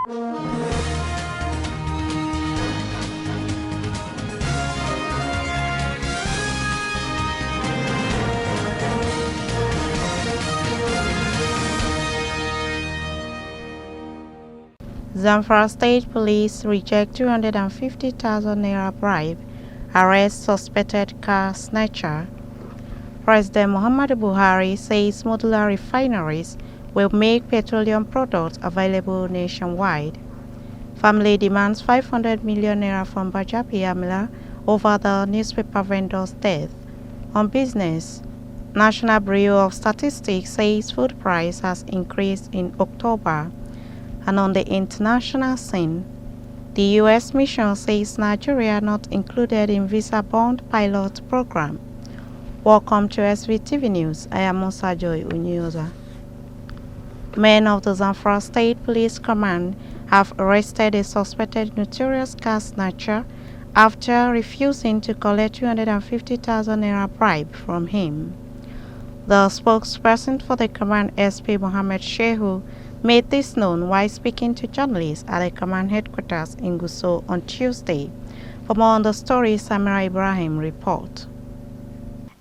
Zamfara State Police reject 250,000 naira bribe, arrest suspected car snatcher. President Muhammadu Buhari says modular refineries will make petroleum products available nationwide. Family demands 500 million naira from Bajapi Amila over the newspaper vendor's death. On business, National Bureau of Statistics says food price has increased in October. And on the international scene, the U.S. mission says Nigeria not included in visa-bound pilot program. Welcome to Svtv News. I am Musa Joy Unyoza. Men of the Zamfara State Police Command have arrested a suspected notorious car snatcher after refusing to collect 250,000 naira bribe from him. The spokesperson for the command, SP Mohammed Shehu, made this known while speaking to journalists at the command headquarters in Gusau on Tuesday. For more on the story, Samira Ibrahim report.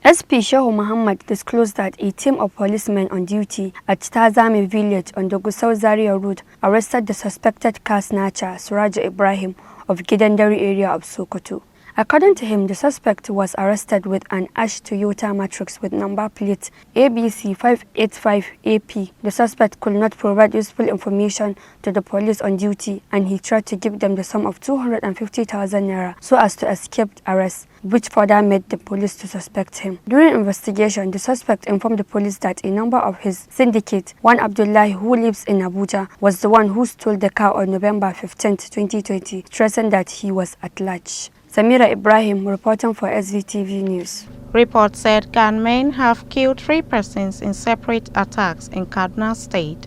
SP Shehu Muhammad disclosed that a team of policemen on duty at Tazami village on the Gusau-Zaria route arrested the suspected car snatcher Suraj Ibrahim of Gidandari area of Sokoto. According to him, the suspect was arrested with an ash Toyota Matrix with number plate ABC 585AP. The suspect could not provide useful information to the police on duty, and he tried to give them the sum of 250,000 naira so as to escape arrest, which further made the police to suspect him. During investigation, the suspect informed the police that a member of his syndicate, one Abdullahi, who lives in Abuja, was the one who stole the car on November 15, 2020, stressing that he was at large. Samira Ibrahim reporting for SVTV News. Report said gunmen have killed 3 persons in separate attacks in Kaduna State.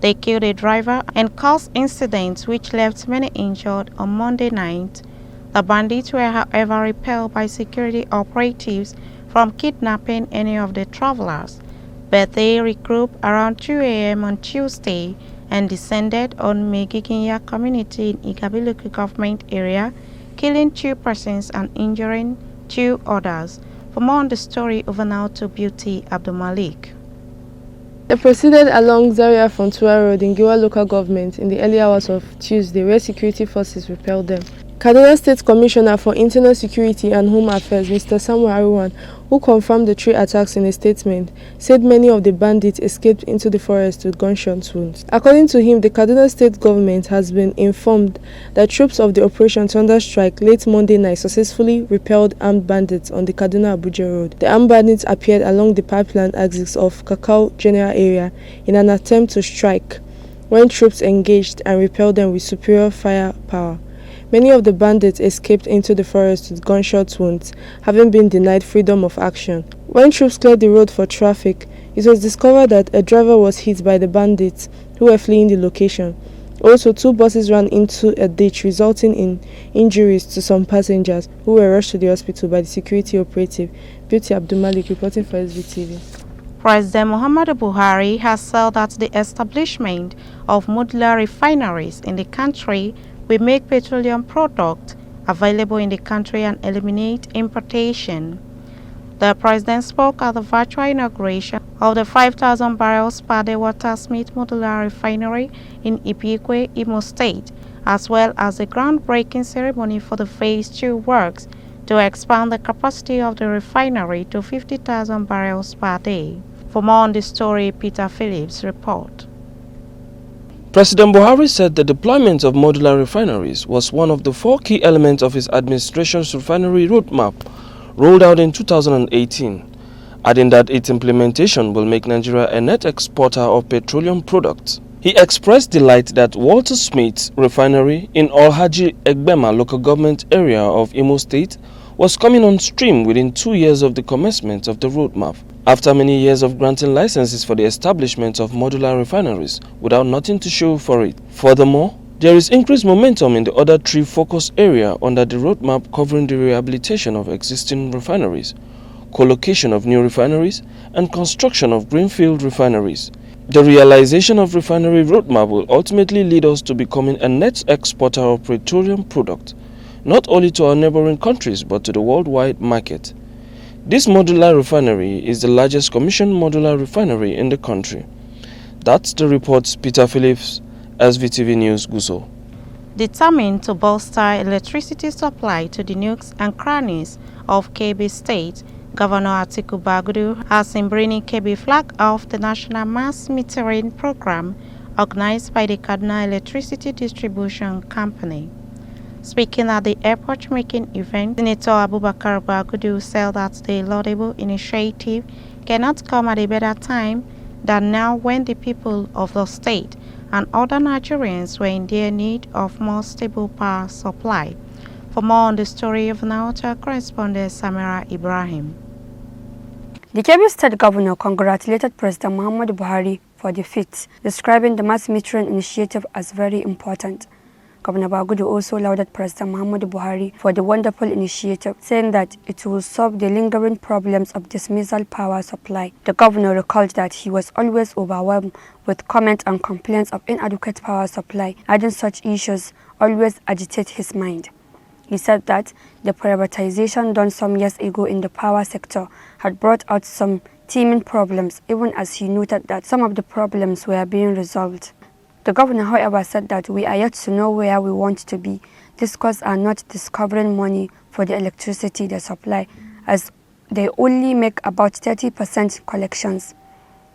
They killed a driver and caused incidents which left many injured on Monday night. The bandits were, however, repelled by security operatives from kidnapping any of the travelers, but they regrouped around 2 a.m. on Tuesday and descended on Megiginya community in Igabiluku government area, killing 2 persons and injuring 2 others. For more on the story, over now to Beauty Abdul Malik. They proceeded along Zaria Frontier Road in Giwa local government in the early hours of Tuesday, where security forces repelled them. Kaduna State Commissioner for Internal Security and Home Affairs, Mr. Samuel Aruwan, who confirmed the 3 attacks in a statement, said many of the bandits escaped into the forest with gunshot wounds. According to him, the Kaduna State government has been informed that troops of the Operation Thunder Strike late Monday night successfully repelled armed bandits on the Kaduna-Abuja road. The armed bandits appeared along the pipeline axis of Kakao General area in an attempt to strike, when troops engaged and repelled them with superior firepower. Many of the bandits escaped into the forest with gunshot wounds, having been denied freedom of action. When troops cleared the road for traffic, it was discovered that a driver was hit by the bandits who were fleeing the location. Also, 2 buses ran into a ditch, resulting in injuries to some passengers who were rushed to the hospital by the security operative. Beauty Abdul Malik reporting for SVTV. President Muhammadu Buhari has said that the establishment of modular refineries in the country will make petroleum products available in the country and eliminate importation. The president spoke at the virtual inauguration of the 5,000 barrels per day Watersmith Modular Refinery in Ibikwe, Imo State, as well as the groundbreaking ceremony for the Phase 2 works to expand the capacity of the refinery to 50,000 barrels per day. For more on this story, Peter Phillips report. President Buhari said the deployment of modular refineries was one of the 4 key elements of his administration's refinery roadmap rolled out in 2018, adding that its implementation will make Nigeria a net exporter of petroleum products. He expressed delight that Walter Smith's refinery in Alhaji Egbema local government area of Imo State was coming on stream within 2 years of the commencement of the roadmap, after many years of granting licenses for the establishment of modular refineries without nothing to show for it. Furthermore, there is increased momentum in the other 3 focus areas under the roadmap, covering the rehabilitation of existing refineries, co-location of new refineries, and construction of greenfield refineries. The realization of refinery roadmap will ultimately lead us to becoming a net exporter of petroleum products, not only to our neighboring countries but to the worldwide market. This modular refinery is the largest commissioned modular refinery in the country. That's the report. Peter Phillips, SVTV News, Gusau. Determined to bolster electricity supply to the nooks and crannies of Kebbi State, Governor Atiku Bagudu has in bringing Kebbi flag off the national mass metering program organized by the Kaduna Electricity Distribution Company. Speaking at the airport-making event, Senator Abubakar Bagudu said that the laudable initiative cannot come at a better time than now, when the people of the state and other Nigerians were in their need of more stable power supply. For more on the story of Nauta, correspondent Samira Ibrahim. The Kebbi State Governor congratulated President Muhammadu Buhari for the feat, describing the mass metering initiative as very important. Governor Bagudu also lauded President Muhammadu Buhari for the wonderful initiative, saying that it will solve the lingering problems of dismissal power supply. The governor recalled that he was always overwhelmed with comments and complaints of inadequate power supply, adding such issues always agitate his mind. He said that the privatization done some years ago in the power sector had brought out some teeming problems, even as he noted that some of the problems were being resolved. The governor, however, said that we are yet to know where we want to be. These costs are not discovering money for the electricity they supply, as they only make about 30% collections.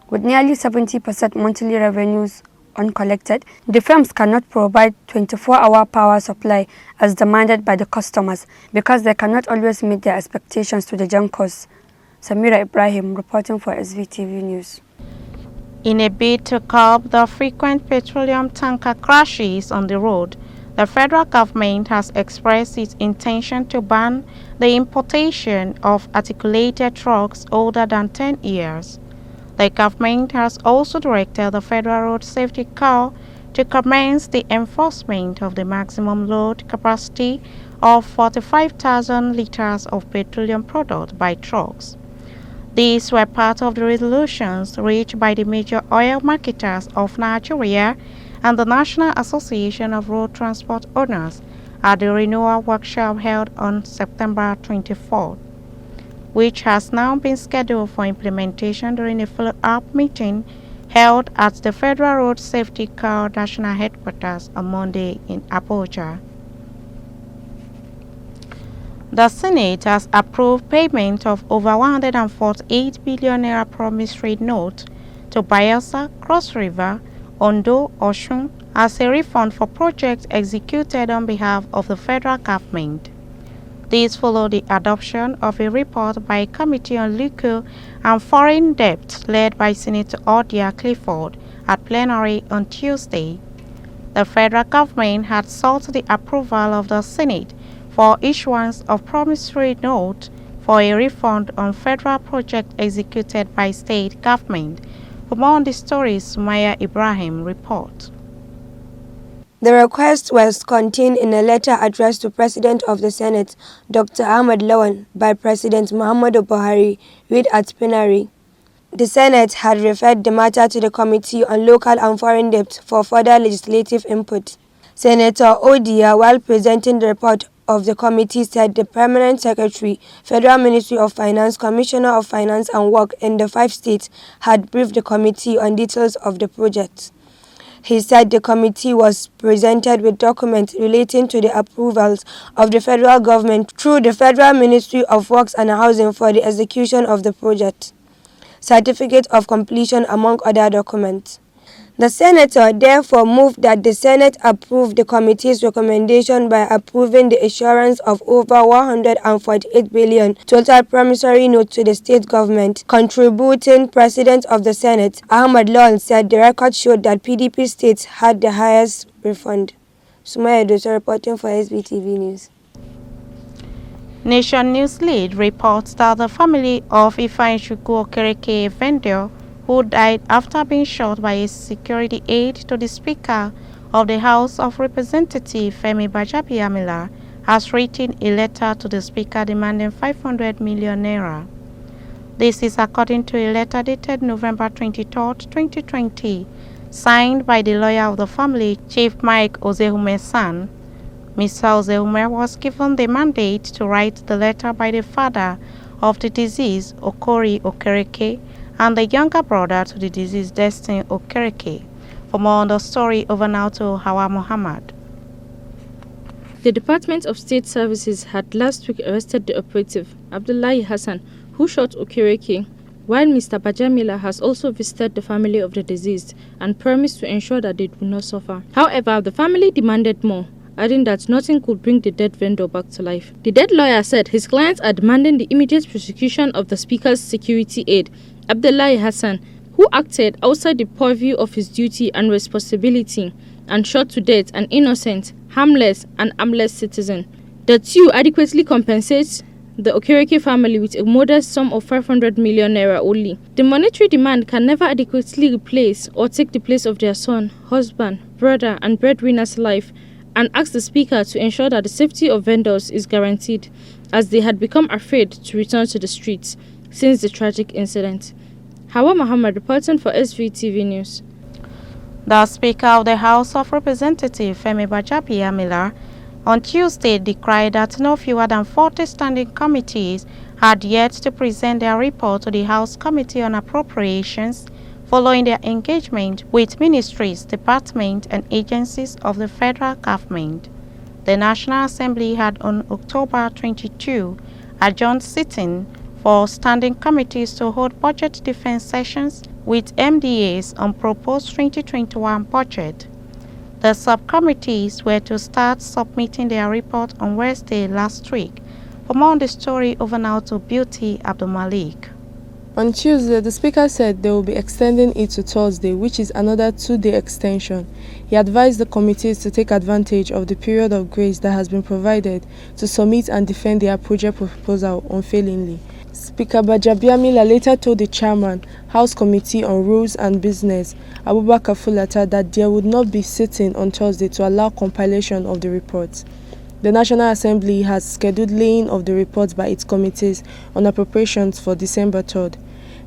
With nearly 70% monthly revenues uncollected, the firms cannot provide 24-hour power supply as demanded by the customers because they cannot always meet their expectations to the Gencos. Samira Ibrahim reporting for SVTV News. In a bid to curb the frequent petroleum tanker crashes on the road, the federal government has expressed its intention to ban the importation of articulated trucks older than 10 years. The government has also directed the Federal Road Safety Corps to commence the enforcement of the maximum load capacity of 45,000 liters of petroleum product by trucks. These were part of the resolutions reached by the major oil marketers of Nigeria and the National Association of Road Transport Owners at the renewal workshop held on September 24, which has now been scheduled for implementation during a follow-up meeting held at the Federal Road Safety Corps National Headquarters on Monday in Abuja. The Senate has approved payment of over 148 billion naira promissory note to Bayelsa, Cross River, Ondo, Osun as a refund for projects executed on behalf of the federal government. This followed the adoption of a report by a committee on local and foreign debt led by Senator Odia Clifford at plenary on Tuesday. The federal government had sought the approval of the Senate for issuance of promissory note for a refund on federal project executed by state government. For more on the story, Sumaya Ibrahim reports. The request was contained in a letter addressed to President of the Senate, Dr. Ahmed Lawan, by President Muhammadu Buhari, read at plenary. The Senate had referred the matter to the Committee on Local and Foreign Debt for further legislative input. Senator Odia, while presenting the report of the committee, said the Permanent Secretary, Federal Ministry of Finance, Commissioner of Finance and Work in the 5 states had briefed the committee on details of the project. He said the committee was presented with documents relating to the approvals of the federal government through the Federal Ministry of Works and Housing for the execution of the project, certificate of completion among other documents. The senator therefore moved that the Senate approve the committee's recommendation by approving the issuance of over 148 billion total promissory note to the state government. Contributing President of the Senate, Ahmed Lawan, said the record showed that PDP states had the highest refund. Sumaya Dosa reporting for SBTV News. Nation News Lead reports that the family of Ifeanyi Okereke, a vendor who died after being shot by a security aide to the Speaker of the House of Representatives, Femi Bajabiamila, has written a letter to the Speaker demanding 500 million naira. This is according to a letter dated November 23, 2020, signed by the lawyer of the family, Chief Mike Ozehume's son. Mr. Ozehume was given the mandate to write the letter by the father of the deceased, Okori Okereke, and the younger brother to the deceased, Destin Okereke. For more on the story, over now to Hawa Muhammad. The Department of State Services had last week arrested the operative, Abdullahi Hassan, who shot Okereke, while Mr. Bajamila has also visited the family of the deceased and promised to ensure that they do not suffer. However, the family demanded more, adding that nothing could bring the dead vendor back to life. The dead lawyer said his clients are demanding the immediate prosecution of the speaker's security aide, Abdullahi Hassan, who acted outside the purview of his duty and responsibility and shot to death an innocent, harmless and armless citizen. The two adequately compensates the Okereke family with a modest sum of 500 million naira only. The monetary demand can never adequately replace or take the place of their son, husband, brother and breadwinner's life, and asked the speaker to ensure that the safety of vendors is guaranteed, as they had become afraid to return to the streets since the tragic incident. Hawa Muhammad reporting for Svtv News. The Speaker of the House of Representatives, Femi Gbajabiamila, on Tuesday decried that no fewer than 40 standing committees had yet to present their report to the House Committee on Appropriations following their engagement with ministries, departments and agencies of the federal government. The National Assembly had on October 22 adjourned sitting for standing committees to hold budget defense sessions with MDAs on proposed 2021 budget. The subcommittees were to start submitting their report on Wednesday last week. For more on the story, over now to Beauty Abdulmalik. On Tuesday, the Speaker said they will be extending it to Thursday, which is another 2-day extension. He advised the committees to take advantage of the period of grace that has been provided to submit and defend their project proposal unfailingly. Speaker Gbajabiamila later told the chairman, House Committee on Rules and Business, Abubakar Fulata, that there would not be sitting on Thursday to allow compilation of the reports. The National Assembly has scheduled laying of the reports by its committees on appropriations for December 3rd.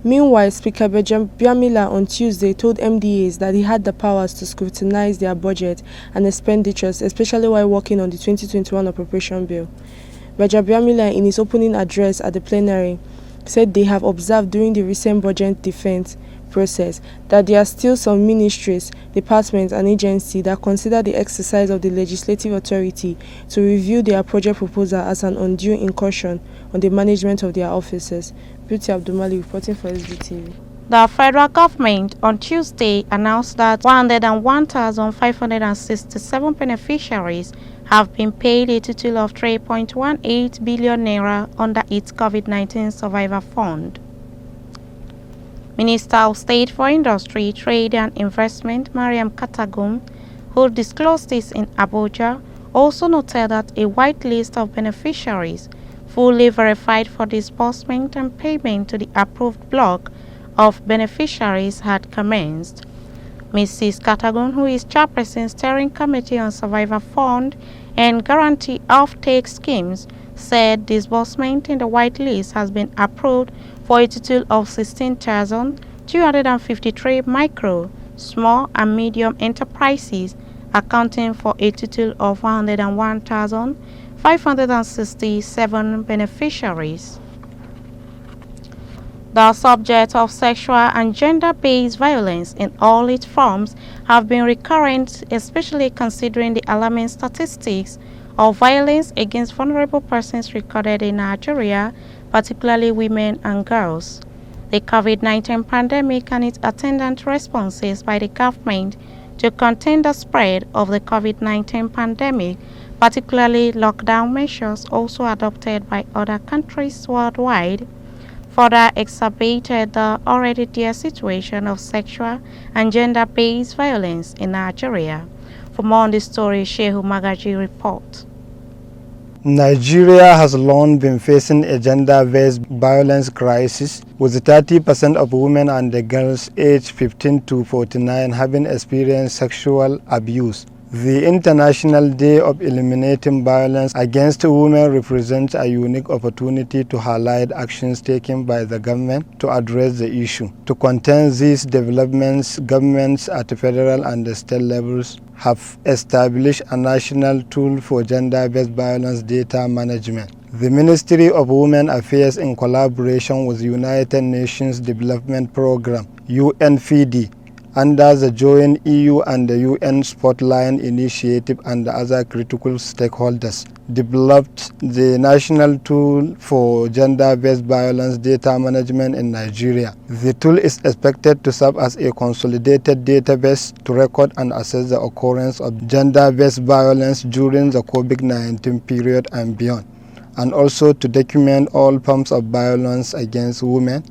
Meanwhile, Speaker Gbajabiamila on Tuesday told MDAs that he had the powers to scrutinize their budget and expenditures, especially while working on the 2021 appropriation bill. Gbajabiamila, in his opening address at the plenary, said they have observed during the recent budget defense process that there are still some ministries, departments and agencies that consider the exercise of the legislative authority to review their project proposal as an undue incursion on the management of their offices. Beauty Abdulmali reporting for SBTV. The federal government on Tuesday announced that 101,567 beneficiaries have been paid a total of 3.18 billion naira under its COVID-19 Survivor Fund. Minister of State for Industry, Trade and Investment, Mariam Katagum, who disclosed this in Abuja, also noted that a wide list of beneficiaries, fully verified for disbursement and payment to the approved block of beneficiaries, had commenced. Mrs. Katagum, who is chairperson Steering Committee on Survivor Fund and Guarantee Offtake Schemes, said disbursement in the white list has been approved for a total of 16,253 micro, small and medium enterprises, accounting for a total of 101,567 beneficiaries. The subject of sexual and gender-based violence in all its forms have been recurrent, especially considering the alarming statistics of violence against vulnerable persons recorded in Nigeria, particularly women and girls. The COVID-19 pandemic and its attendant responses by the government to contain the spread of the COVID-19 pandemic, particularly lockdown measures also adopted by other countries worldwide, further exacerbated the already dire situation of sexual and gender-based violence in Nigeria. For more on this story, Shehu Magaji reports. Nigeria has long been facing a gender-based violence crisis, with 30% of women and girls aged 15 to 49 having experienced sexual abuse. The International Day of Eliminating Violence Against Women represents a unique opportunity to highlight actions taken by the government to address the issue. To contain these developments, governments at federal and state levels have established a national tool for gender-based violence data management. The Ministry of Women Affairs, in collaboration with United Nations Development Programme (UNFD), under the joint EU and the UN Spotlight Initiative and other critical stakeholders, developed the National Tool for Gender-Based Violence Data Management in Nigeria. The tool is expected to serve as a consolidated database to record and assess the occurrence of gender-based violence during the COVID-19 period and beyond, and also to document all forms of violence against women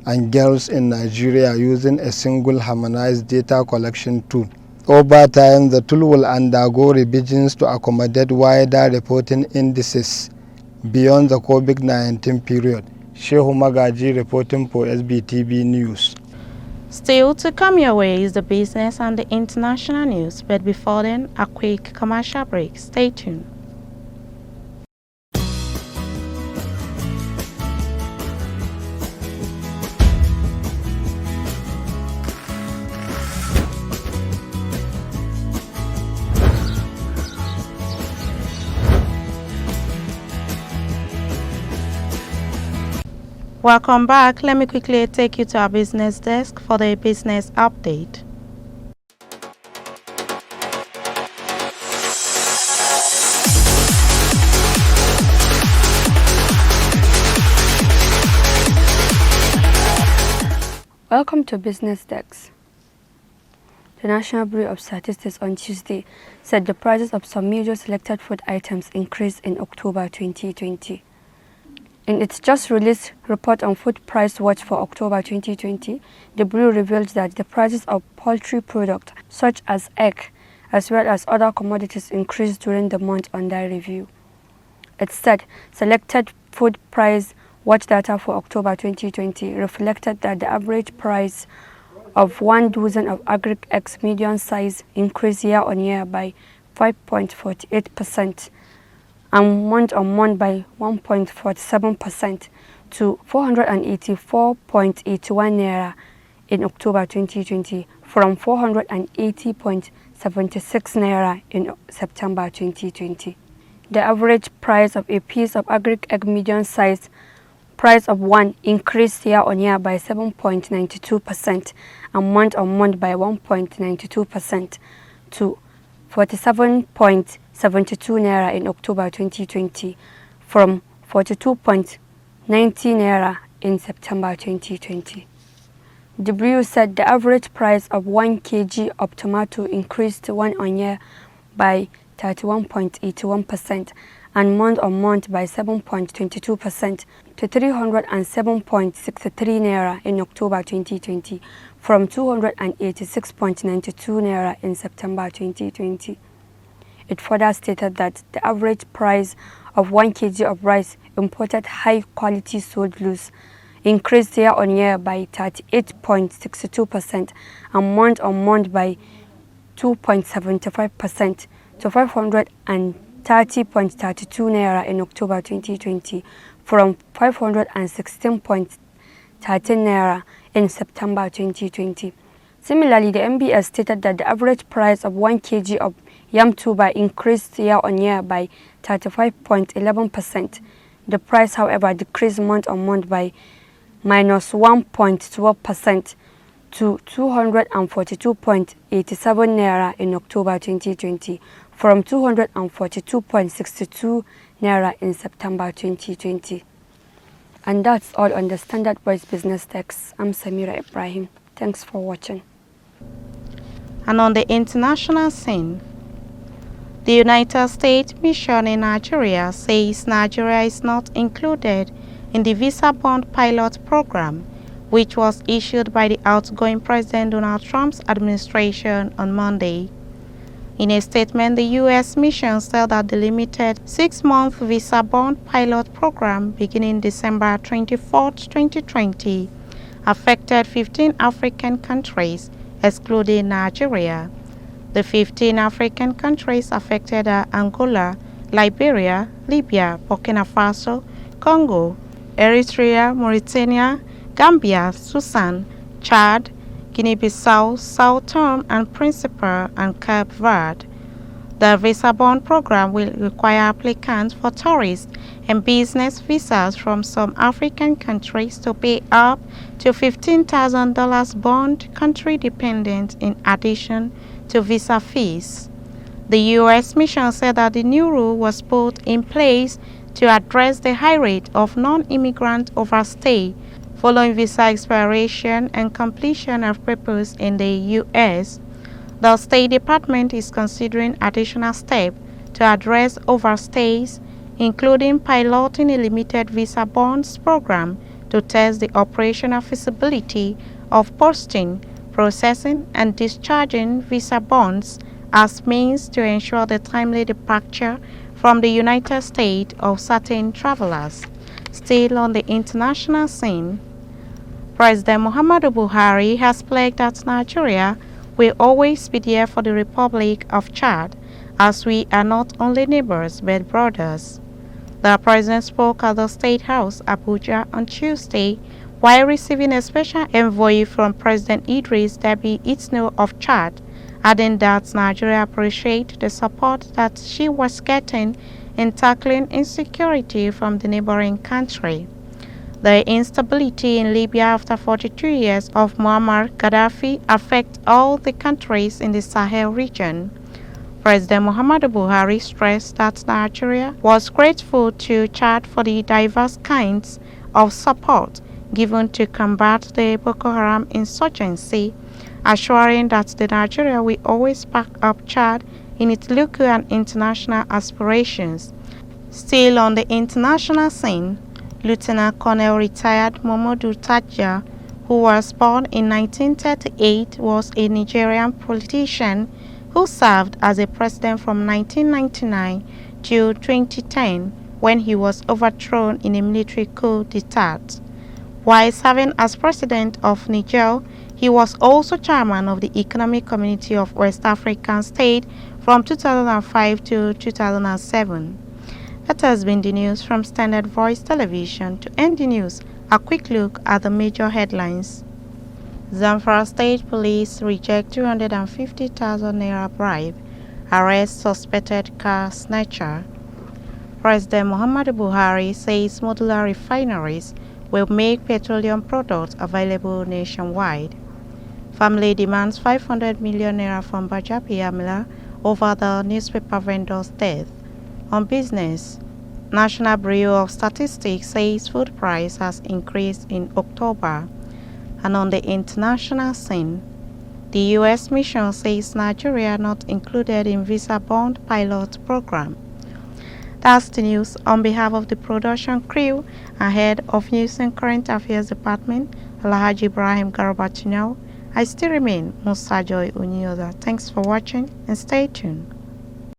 and girls in Nigeria using a single harmonized data collection tool. Over time, the tool will undergo revisions to accommodate wider reporting indices beyond the COVID-19 period. Shehu Magaji reporting for SBTV News. Still to come your way is the business and the international news, but before then, a quick commercial break. Stay tuned. Welcome back. Let me quickly take you to our business desk for the business update. Welcome to Business Desk. The National Bureau of Statistics on Tuesday said the prices of some major selected food items increased in October 2020. In its just released report on Food Price Watch for October 2020, the Bureau revealed that the prices of poultry products such as egg, as well as other commodities, increased during the month under review. It said selected Food Price Watch data for October 2020 reflected that the average price of 1 dozen of agric eggs medium size increased year-on-year by 5.48%. and month-on-month by 1.47% to 484.81 naira in October 2020 from 480.76 naira in September 2020. The average price of a piece of agric egg medium size price of 1 increased year-on-year by 7.92% and month-on-month by 1.92% to 47.72 naira in October 2020 from 42.90 naira in September 2020. The Bureau said the average price of 1 kg of tomato increased year-on-year by 31.81% and month-on-month by 7.22% to 307.63 naira in October 2020 from 286.92 naira in September 2020. It further stated that the average price of 1 kg of rice imported high-quality sold loose increased year-on-year by 38.62% and month-on-month by 2.75% to 530.32 naira in October 2020 from 516.13 naira in September 2020. Similarly, the MBS stated that the average price of 1 kg of yam tuber increased year-on-year by 35.11%. The price, however, decreased month-on-month by minus 1.12% to 242.87 naira in October 2020 from 242.62 naira in September 2020. And that's all on the Standard Voice Business Desk. I'm Samira Ibrahim. Thanks for watching. And on the international scene, the United States mission in Nigeria says Nigeria is not included in the visa bond pilot program, which was issued by the outgoing President Donald Trump's administration on Monday. In a statement, the U.S. mission said that the limited 6-month visa bond pilot program beginning December 24, 2020, affected 15 African countries, excluding Nigeria. The 15 African countries affected are Angola, Liberia, Libya, Burkina Faso, Congo, Eritrea, Mauritania, Gambia, Sudan, Chad, Guinea-Bissau, Sao Tome and Principe, and Cape Verde. The visa bond program will require applicants for tourist and business visas from some African countries to pay up to $15,000 bond, country dependent, in addition to visa fees. The U.S. mission said that the new rule was put in place to address the high rate of non-immigrant overstay following visa expiration and completion of papers in the U.S. The State Department is considering additional steps to address overstays, including piloting a limited visa bonds program to test the operational feasibility of posting, processing, and discharging visa bonds as means to ensure the timely departure from the United States of certain travelers. Still on the international scene, President Muhammadu Buhari has pledged that Nigeria will always be there for the Republic of Chad, as we are not only neighbors but brothers. The president spoke at the State House, Abuja, on Tuesday while receiving a special envoy from President Idris Deby Itno of Chad, adding that Nigeria appreciates the support that she was getting in tackling insecurity from the neighboring country. The instability in Libya after 42 years of Muammar Gaddafi affects all the countries in the Sahel region. President Muhammadu Buhari stressed that Nigeria was grateful to Chad for the diverse kinds of support given to combat the Boko Haram insurgency, assuring that Nigeria will always back up Chad in its local and international aspirations. Still on the international scene, Lieutenant Colonel retired Momodu Tadja, who was born in 1938, was a Nigerian politician who served as a president from 1999 to 2010 when he was overthrown in a military coup d'etat. While serving as president of Niger, he was also chairman of the Economic Community of West African States from 2005 to 2007. That has been the news from Standard Voice Television. To end the news, a quick look at the major headlines. Zamfara State Police reject 250,000 naira bribe, arrest suspected car snatcher. President Muhammadu Buhari says modular refineries will make petroleum products available nationwide. Family demands 500 million naira from Bajabiamila over the newspaper vendor's death. On business, National Bureau of Statistics says food price has increased in October. And on the international scene, the U.S. mission says Nigeria not included in visa bond pilot program. That's the news. On behalf of the production crew and head of News and Current Affairs Department, Alhaji Ibrahim Garabatunau, I still remain Musa Joy Unyoda. Thanks for watching and stay tuned.